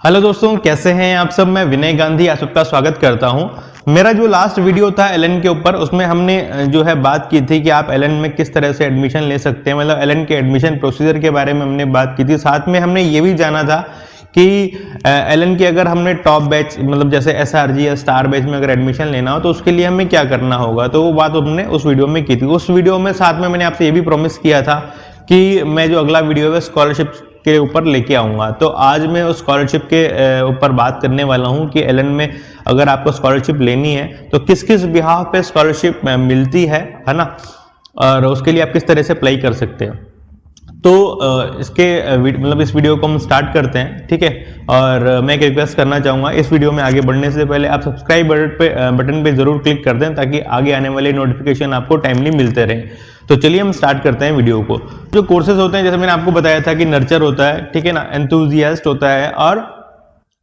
Hello दोस्तों, कैसे हैं आप सब। मैं विनय गांधी आप सबका स्वागत करता हूं। मेरा जो लास्ट वीडियो था एलएन के ऊपर, उसमें हमने जो है बात की थी कि आप एलएन में किस तरह से एडमिशन ले सकते हैं, मतलब एलएन के एडमिशन प्रोसीजर के बारे में हमने बात की थी। साथ में हमने ये भी जाना था कि एलएन की अगर हमने टॉप बैच मतलब जैसे एसआरजी या स्टार बैच में अगर एडमिशन लेना हो तो उसके लिए हमें क्या करना होगा, तो वो बात हमने उस वीडियो में की थी। उस वीडियो में साथ में मैंने आपसे ये भी प्रॉमिस किया था कि मैं जो अगला वीडियो है स्कॉलरशिप के ऊपर लेके आऊंगा। तो आज मैं उस स्कॉलरशिप के ऊपर बात करने वाला हूं कि एलएन में अगर आपको स्कॉलरशिप लेनी है तो किस किस बिहाफ पे स्कॉलरशिप मिलती है ना, और उसके लिए आप किस तरह से अप्लाई कर सकते हैं। तो इसके मतलब इस वीडियो को हम स्टार्ट करते हैं, ठीक है। और मैं एक रिक्वेस्ट करना चाहूँगा, इस वीडियो में आगे बढ़ने से पहले आप सब्सक्राइब बटन पे जरूर क्लिक कर दें ताकि आगे आने वाले नोटिफिकेशन आपको टाइमली मिलते रहें। तो चलिए हम स्टार्ट करते हैं वीडियो को। जो कोर्सेज होते हैं, जैसे मैंने आपको बताया था कि नर्चर होता है, ठीक है ना, एंथुजियास्ट होता है और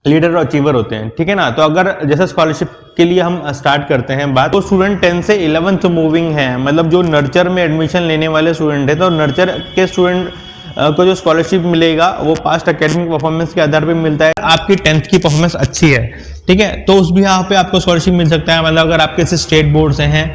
लीडर और अचीवर होते हैं, ठीक है ना। तो अगर जैसे स्कॉलरशिप के लिए हम स्टार्ट करते हैं बात, तो स्टूडेंट 10 से 11th मूविंग है, मतलब जो नर्चर में एडमिशन लेने वाले स्टूडेंट है, तो नर्चर के स्टूडेंट को जो स्कॉलरशिप मिलेगा वो पास्ट एकेडमिक परफॉर्मेंस के आधार पर मिलता है। आपकी 10th की परफॉर्मेंस अच्छी है, ठीक है, तो उस भी यहाँ पे आपको स्कॉलरशिप मिल सकता है। मतलब अगर आपके स्टेट बोर्ड से हैं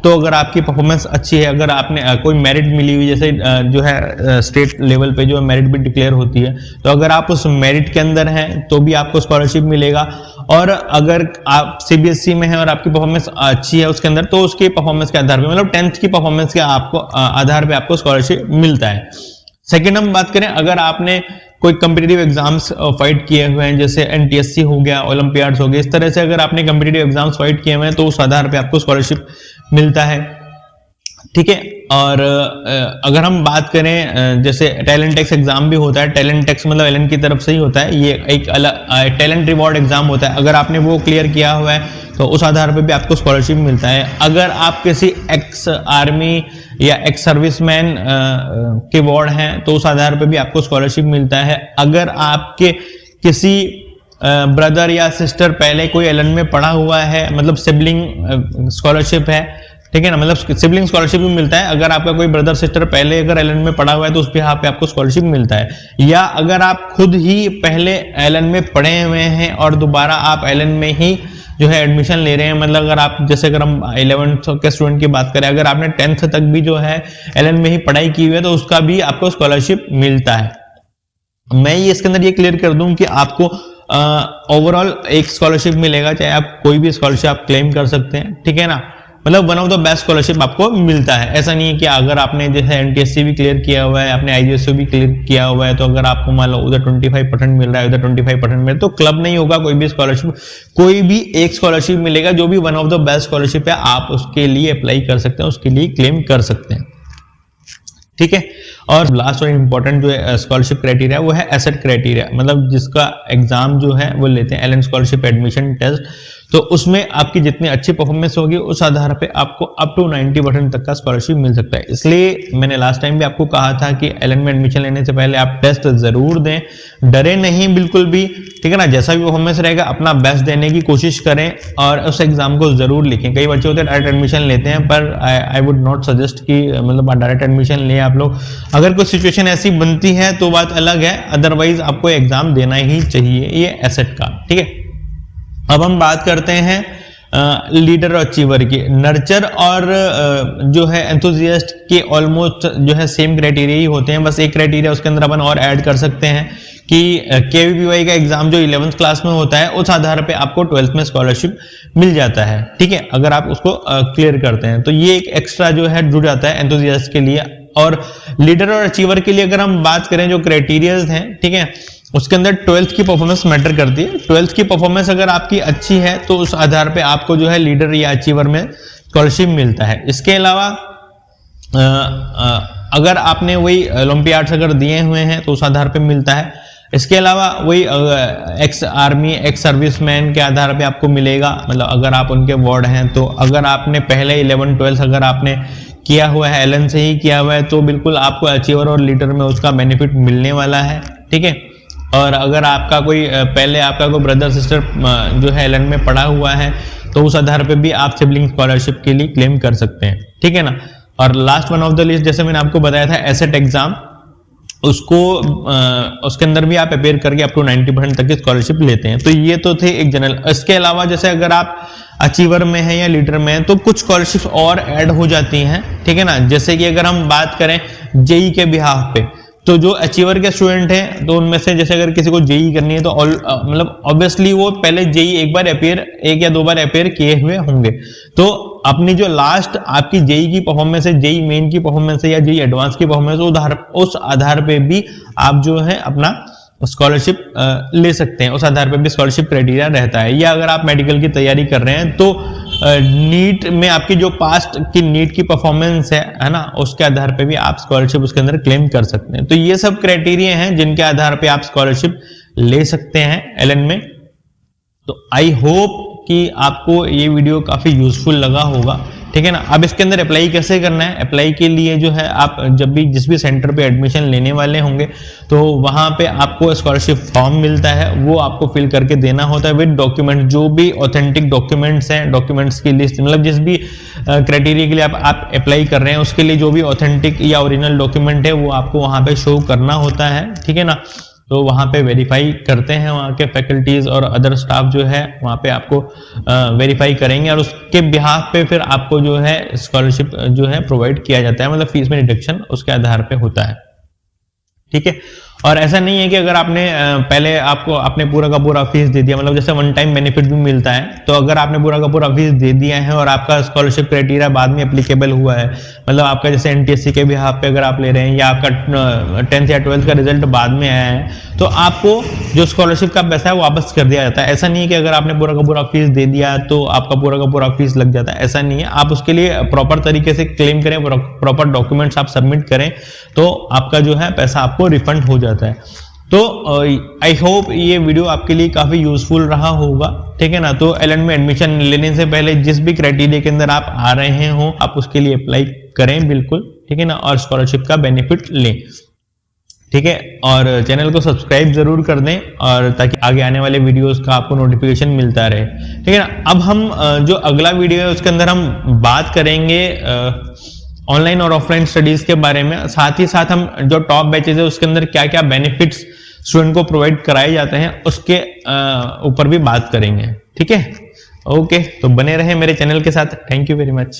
तो अगर आपकी परफॉर्मेंस अच्छी है, अगर आपने कोई मेरिट मिली हुई, जैसे जो है स्टेट लेवल पे जो मेरिट भी डिक्लेयर होती है, तो अगर आप उस मेरिट के अंदर हैं तो भी आपको स्कॉलरशिप मिलेगा। और अगर आप सीबीएसई में हैं और आपकी परफॉर्मेंस अच्छी है उसके अंदर, तो उसके परफॉर्मेंस के आधार पे, मतलब 10th की परफॉर्मेंस के आपको आधार पे आपको स्कॉलरशिप मिलता है। सेकेंड हम बात करें, अगर आपने कोई कम्पिटिटिव एग्जाम्स फाइट किए हुए हैं, जैसे एनटीएससी हो गया, ओलंपियाड्स हो गए, इस तरह से अगर आपने कम्पिटिटिव एग्जाम्स फाइट किए हुए हैं तो उस आधार पे आपको स्कॉलरशिप मिलता है, ठीक है। और अगर हम बात करें, जैसे टैलेंट टेक्स एग्जाम भी होता है, टैलेंट टेक्स मतलब एलएन की तरफ से ही होता है, ये एक अलग टैलेंट रिवॉर्ड एग्जाम होता है। अगर आपने वो क्लियर किया हुआ है तो उस आधार पे भी आपको स्कॉलरशिप मिलता है। अगर आप किसी एक्स आर्मी या एक्स सर्विसमैन के वार्ड हैं तो उस आधार पे भी आपको स्कॉलरशिप मिलता है। अगर आपके किसी ब्रदर या सिस्टर पहले कोई एलएन में पढ़ा हुआ है, मतलब सिबलिंग स्कॉलरशिप है, ठीक है ना, मतलब सिबलिंग स्कॉलरशिप भी मिलता है। अगर आपका कोई ब्रदर सिस्टर पहले अगर एलएन में पढ़ा हुआ है तो उस बिहाफ पे आपको स्कॉलरशिप मिलता है। या अगर आप खुद ही पहले एलएन में पढ़े हुए हैं और दोबारा आप एलएन में ही जो है एडमिशन ले रहे हैं, मतलब अगर आप जैसे अगर हम 11th के स्टूडेंट की बात करें, अगर आपने 10th तक भी जो है एलएन में ही पढ़ाई की हुई है तो उसका भी आपको स्कॉलरशिप मिलता है। मैं ये इसके अंदर ये क्लियर कर दूं कि आपको ओवरऑल एक स्कॉलरशिप मिलेगा, चाहे आप कोई भी स्कॉलरशिप आप क्लेम कर सकते हैं, ठीक है ना। मतलब one of the best scholarship आपको मिलता है। ऐसा नहीं है कि अगर आपने जो है एनटीएससी भी क्लियर किया हुआ है, आपने आईजीएससी भी क्लियर किया हुआ है, तो अगर आपको मान लो उधर 25% मिल रहा है, उधर 25% मिल रहा है, तो क्लब नहीं होगा। कोई भी स्कॉलरशिप, कोई भी एक स्कॉलरशिप मिलेगा जो भी one of the best scholarship है, आप उसके लिए अप्लाई कर सकते हैं, उसके लिए क्लेम कर सकते हैं, ठीक है। और लास्ट और इंपॉर्टेंट जो है स्कॉलरशिप क्राइटेरिया वो है एसेट क्राइटेरिया, मतलब जिसका एग्जाम जो है वो लेते हैं एलएन स्कॉलरशिप एडमिशन टेस्ट, तो उसमें आपकी जितनी अच्छी परफॉर्मेंस होगी उस आधार पे आपको अप टू 90% तक का स्कॉलरशिप मिल सकता है। इसलिए मैंने लास्ट टाइम भी आपको कहा था कि एलएन में एडमिशन लेने से पहले आप टेस्ट जरूर दें, डरे नहीं बिल्कुल भी, ठीक है ना। जैसा भी परफॉर्मेंस रहेगा अपना बेस्ट देने की कोशिश करें और उस एग्जाम को जरूर लिखें। कई बच्चे होते हैं डायरेक्ट एडमिशन लेते हैं, पर आई वुड नॉट सजेस्ट कि मतलब डायरेक्ट एडमिशन लें आप लोग। अगर कोई सिचुएशन ऐसी बनती है तो बात अलग है, अदरवाइज आपको एग्जाम देना ही चाहिए ये एसेट का, ठीक है। अब हम बात करते हैं लीडर और अचीवर की। नर्चर और जो है एंथुजियास्ट के ऑलमोस्ट जो है सेम क्राइटेरिया ही होते हैं, बस एक क्राइटेरिया उसके अंदर अपन और ऐड कर सकते हैं कि केवीपीवाई का एग्जाम जो 11th क्लास में होता है उस आधार पे आपको 12th में स्कॉलरशिप मिल जाता है, ठीक है, अगर आप उसको क्लियर करते हैं तो ये एक एक्स्ट्रा जो है जुड़ जाता है एंथुजियास्ट के लिए। और लीडर और अचीवर के लिए अगर हम बात करें जो क्राइटेरियाज हैं, ठीक है, उसके अंदर 12th की परफॉर्मेंस मैटर करती है। 12th की परफॉर्मेंस अगर आपकी अच्छी है तो उस आधार पे आपको जो है लीडर या अचीवर में स्कॉलरशिप मिलता है। इसके अलावा अगर आपने वही ओलंपियाड्स अगर दिए हुए हैं तो उस आधार पे मिलता है। इसके अलावा वही एक्स आर्मी एक्स सर्विसमैन के आधार पे आपको मिलेगा, मतलब अगर आप उनके वार्ड हैं तो। अगर आपने पहले 11 12 अगर आपने किया हुआ है, एलएन से ही किया हुआ है, तो बिल्कुल आपको अचीवर और लीडर में उसका बेनिफिट मिलने वाला है, ठीक है। और अगर आपका कोई पहले आपका कोई ब्रदर सिस्टर जो है एलएन में पढ़ा हुआ है तो उस आधार पे भी आप सिबलिंग स्कॉलरशिप के लिए क्लेम कर सकते हैं, ठीक है ना। और last one of the list, जैसे मैंने आपको बताया था एसेट एग्जाम, उसको उसके अंदर भी आप अपेयर करके अप टू 90% तक की स्कॉलरशिप लेते हैं। तो ये तो थे एक जनरल। इसके अलावा जैसे अगर आप अचीवर में है या लीडर में है तो कुछ स्कॉलरशिप और ऐड हो जाती हैं, ठीक है ना। जैसे कि अगर हम बात करें जेई के बिहाफ पे, तो जो अचीवर के स्टूडेंट हैं तो उनमें से जैसे अगर किसी को जेई करनी है तो मतलब ऑब्वियसली वो पहले जेई एक या दो बार अपेयर किए हुए होंगे। तो अपनी जो लास्ट आपकी जेई की परफॉर्मेंस है, जेई मेन की परफॉर्मेंस है या जेई एडवांस की परफॉर्मेंस, उस आधार पे भी आप जो है अपना स्कॉलरशिप ले सकते हैं। उस आधार पे भी स्कॉलरशिप क्राइटेरिया रहता है। या अगर आप मेडिकल की तैयारी कर रहे हैं तो नीट में आपकी जो पास्ट की नीट की परफॉर्मेंस है ना, उसके आधार पे भी आप स्कॉलरशिप उसके अंदर क्लेम कर सकते हैं। तो ये सब क्राइटेरिया हैं जिनके आधार पे आप स्कॉलरशिप ले सकते हैं एलन में। तो आई होप कि आपको ये वीडियो काफी यूजफुल लगा होगा, ठीक है ना। अब इसके अंदर अप्लाई कैसे करना है? अप्लाई के लिए जो है आप जब भी जिस भी सेंटर पे एडमिशन लेने वाले होंगे तो वहां पे आपको स्कॉलरशिप फॉर्म मिलता है, वो आपको फिल करके देना होता है विद डॉक्यूमेंट। जो भी ऑथेंटिक डॉक्यूमेंट्स हैं, डॉक्यूमेंट्स की लिस्ट, मतलब जिस भी क्राइटेरिया के लिए आप अप्लाई कर रहे हैं उसके लिए जो भी ऑथेंटिक या ओरिजिनल डॉक्यूमेंट है वो आपको वहां पे शो करना होता है, ठीक है ना। तो वहां पे वेरीफाई करते हैं, वहां के फैकल्टीज और अदर स्टाफ जो है वहां पे आपको वेरीफाई करेंगे और उसके बिहाफ पे फिर आपको जो है स्कॉलरशिप जो है प्रोवाइड किया जाता है। मतलब फीस में डिडक्शन उसके आधार पे होता है, ठीक है। और ऐसा नहीं है कि अगर आपने पहले आपने पूरा का पूरा फीस दे दिया, मतलब जैसे वन टाइम बेनिफिट भी मिलता है, तो अगर आपने पूरा का पूरा फीस दे दिया है और आपका स्कॉलरशिप क्राइटेरिया बाद में एप्लीकेबल हुआ है, मतलब आपका जैसे एनटीएससी के भी हाथ पे अगर आप ले रहे हैं या आपका 10th या 12th का रिजल्ट बाद में आया है, तो आपको जो स्कॉलरशिप का पैसा है वो वापस कर दिया जाता है। ऐसा नहीं है कि अगर आपने पूरा का पूरा फीस दे दिया तो आपका पूरा का पूरा फीस लग जाता है, ऐसा नहीं है। आप उसके लिए प्रॉपर तरीके से क्लेम करें, प्रॉपर डॉक्यूमेंट्स आप सबमिट करें तो आपका जो है पैसा आपको रिफंड हो जाता है। तो आई होप ये वीडियो आपके लिए काफी यूजफुल रहा होगा, ठीक है ना। तो एलन में एडमिशन लेने से पहले जिस भी क्राइटेरिया के अंदर आप आ रहे हो आप उसके लिए अप्लाई करें बिल्कुल, ठीक है ना, और स्कॉलरशिप का बेनिफिट लें, ठीक है। और चैनल को सब्सक्राइब जरूर कर दें और ताकि आगे आने वाले वीडियोस का आपको नोटिफिकेशन मिलता रहे, ठीक है ना। अब हम जो अगला वीडियो है उसके अंदर हम बात करेंगे ऑनलाइन और ऑफलाइन स्टडीज के बारे में। साथ ही साथ हम जो टॉप बैचेज है उसके अंदर क्या क्या बेनिफिट्स स्टूडेंट को प्रोवाइड कराए जाते हैं उसके ऊपर भी बात करेंगे, ठीक है। ओके, तो बने रहे मेरे चैनल के साथ। Thank you very much.